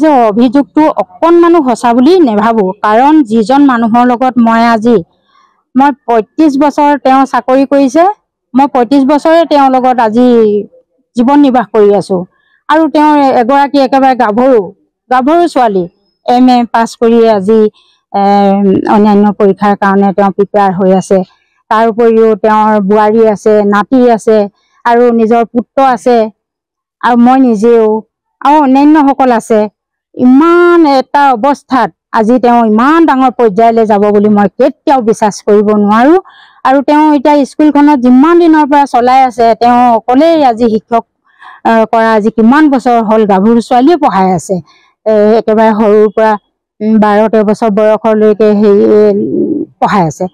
যে অভিযোগটো অকণমানো সঁচা বুলি নেভাবো কাৰণ যিজন মানুহৰ লগত মই 35 বছৰ তেওঁ চাকৰি কৰিছে মই 35 বছৰে তেওঁৰ লগত আজি জীৱন নিৰ্বাহ কৰি আছো আৰু তেওঁ এগৰাকী একেবাৰে গাভৰু ছোৱালী MA পাছ কৰি আজি অন্যান্য পৰীক্ষাৰ কাৰণে তেওঁ প্ৰিপেয়াৰ হৈ আছে তাৰ উপৰিও তেওঁৰ বুঢ়ী আছে নাতি আছে আৰু নিজৰ পুত্ৰ আছে আৰু মই নিজেও আৰু অন্যান্য সকল আছে ইমান এটা অৱস্থাত আজি তেওঁ ইমান ডাঙৰ পৰ্যায়লৈ যাব বুলি মই কেতিয়াও বিশ্বাস কৰিব নোৱাৰো আৰু তেওঁ এতিয়া স্কুলখনত যিমান দিনৰ পৰা চলাই আছে তেওঁ অকলেই আজি শিক্ষক কৰা আজি কিমান বছৰ হল গাভৰু ছোৱালীয়ে পঢ়াই আছে একেবাৰে সৰুৰ পৰা 12-13 বছৰ বয়সলৈকে পঢ়াই আছে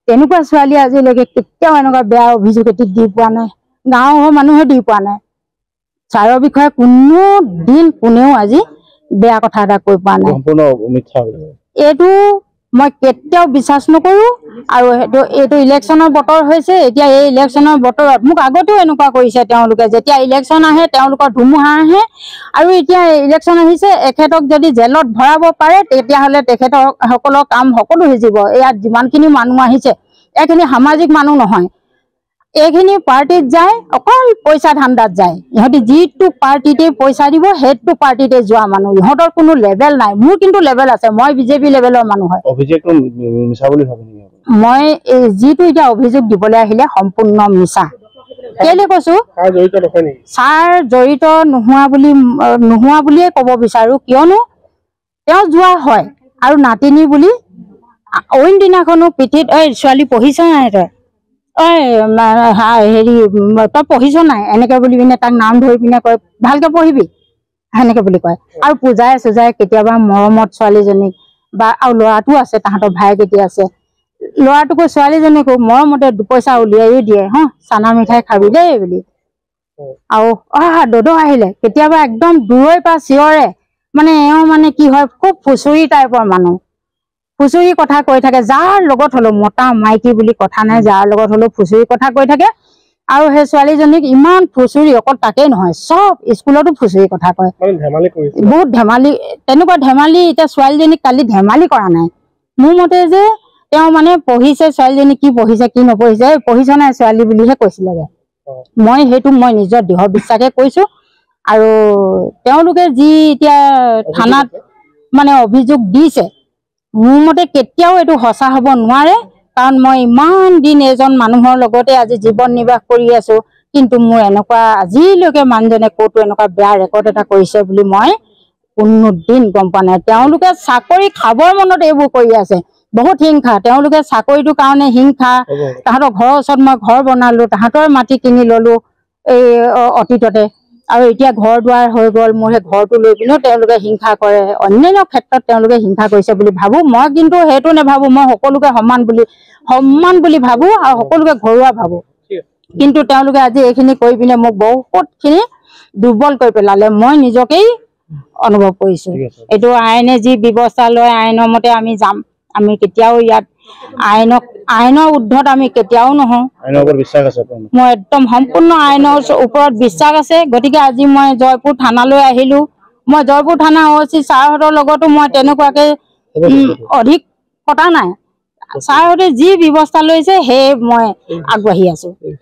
তেনেকুৱা ছোৱালী আজিলৈকে কেতিয়াও এনেকুৱা বেয়া অভিযোগ এটি দি পোৱা নাই গাঁৱৰ মানুহে দি পোৱা নাই ছাৰৰ বিষয়ে কোনেও আজি বেয়া কথা এটা কৈ পোৱা নাই এইটো মই কেতিয়াও বিশ্বাস নকৰো আৰু এইটো ইলেকশ্যনৰ বতৰ হৈছে এতিয়া এই ইলেকশ্যনৰ বতৰত মোক আগতেও এনেকুৱা কৰিছে তেওঁলোকে যেতিয়া ইলেকশ্যন আহে তেওঁলোকৰ ধুমুহা আহে আৰু এতিয়া ইলেকশ্যন আহিছে এখেতক যদি জেলত ভৰাব পাৰে তেতিয়াহ'লে তেখেতসকলৰ কাম সকলো হিজিব ইয়াত যিমানখিনি মানুহ আহিছে এইখিনি সামাজিক মানুহ নহয় এইখিনি পাৰ্টিত যায় অকল পইচা ধান্দাত যায় ইহঁতি যিটো পাৰ্টিতে পইচা দিব সেইটো পাৰ্টিতে যোৱা মানুহ ইহঁতৰ কোনো লেভেল নাই মোৰ কিন্তু লেভেল আছে মই বিজেপি লেভেলৰ মানুহ হয় অভিযোগটো মিছা বুলি ভাবো মই যিটো এতিয়া অভিযোগ দিবলৈ আহিলে সম্পূৰ্ণ মিছা কেলে কৈছো ছাৰ জড়িত নোহোৱা বুলিয়ে ক'ব বিচাৰো কিয়নো তেওঁ যোৱা হয় আৰু নাতিনী বুলি অইন দিনাখনো পিঠিত ছোৱালী পঢ়িছ নাই তই পঢ়িছ নাই এনেকে বুলি পিনে তাক নাম ধৰি পিনে কয় ভালকে পঢ়িবি সেনেকে বুলি কয় আৰু পূজাই কেতিয়াবা মৰমত ছোৱালীজনীক বা আৰু ল'ৰাটো আছে তাহাঁতৰ ভাইক এতিয়া আছে ল'ৰাটোকো ছোৱালীজনীকো মৰমতে 2 পইচা উলিয়াইও দিয়ে চানা মিঠাই খাবি দেই বুলি আৰু দদৌ আহিলে কেতিয়াবা একদম দূৰৈৰ পৰা চিঞৰে মানে এওঁ মানে কি হয় খুব ফুচুৰি টাইপৰ মানুহ ফুচুৰি কথা কৈ থাকে যাৰ লগত হলো মতা মাইকী বুলি কথা নাই যাৰ লগত হলো ফুচুৰি কথা কৈ থাকে আৰু সেই ছোৱালীজনীক ইমান ফুচুৰি অকল তাকেই নহয় সব স্কুলতো ফুচুৰি কথা কয় বহুত ধেমালি তেনেকুৱা ধেমালি এতিয়া ছোৱালীজনীক কালি ধেমালি কৰা নাই মোৰ মতে যে তেওঁ মানে পঢ়িছে ছোৱালীজনী কি পঢ়িছে কি নপঢ়িছে পঢ়িছ নাই ছোৱালী বুলিহে কৈছিলেগে মই নিজৰ দৃঢ় বিশ্বাসে কৈছো আৰু তেওঁলোকে যি এতিয়া থানাত মানে অভিযোগ দিছে মোৰ মতে কেতিয়াও এইটো সঁচা হ'ব নোৱাৰে কাৰণ মই ইমান দিন এজন মানুহৰ লগতে আজি জীৱন নিৰ্বাহ কৰি আছো কিন্তু মোৰ এনেকুৱা আজিলৈকে মানুহজনে ক'তো এনেকুৱা বেয়া ৰেকৰ্ড এটা কৰিছে বুলি মই কোনোদিন গম পোৱা নাই তেওঁলোকে চাকৰি খাবৰ মনত এইবোৰ কৰি আছে বহুত হিংসা তেওঁলোকে চাকৰিটোৰ কাৰণে হিংসা তাহাঁতৰ ঘৰৰ ওচৰত মই ঘৰ বনালো তাহাঁতৰ মাটি কিনি ললো এই অতীততে আৰু এতিয়া ঘৰ দুৱাৰ হৈ গ'ল মোৰ সেই ঘৰটো লৈ পিনেও তেওঁলোকে হিংসা কৰে অন্যান্য ক্ষেত্ৰত তেওঁলোকে হিংসা কৰিছে বুলি ভাবো মই কিন্তু সেইটো নেভাবো মই সকলোকে সন্মান বুলি ভাবো আৰু সকলোকে ঘৰুৱা ভাবো কিন্তু তেওঁলোকে আজি এইখিনি কৰি পিনে মোক বহুতখিনি দুৰ্বল কৰি পেলালে মই নিজকেই অনুভৱ কৰিছো এইটো আইনে যি ব্যৱস্থা লয় আইনৰ মতে আমি যাম আমি কেতিয়াও ইয়াত আইনৰ উদ্ধত আমি কেতিয়াও নহওঁ মই একদম সম্পূৰ্ণ আইনৰ ওপৰত বিশ্বাস আছে গতিকে আজি মই জয়পুৰ থানালৈ আহিলো মই জয়পুৰ থানা OC ছাৰহঁতৰ লগতো মই তেনেকুৱাকে অধিক পতা নাই ছাৰহঁতে যি ব্যৱস্থা লৈছে সেই মই আগবাঢ়ি আছো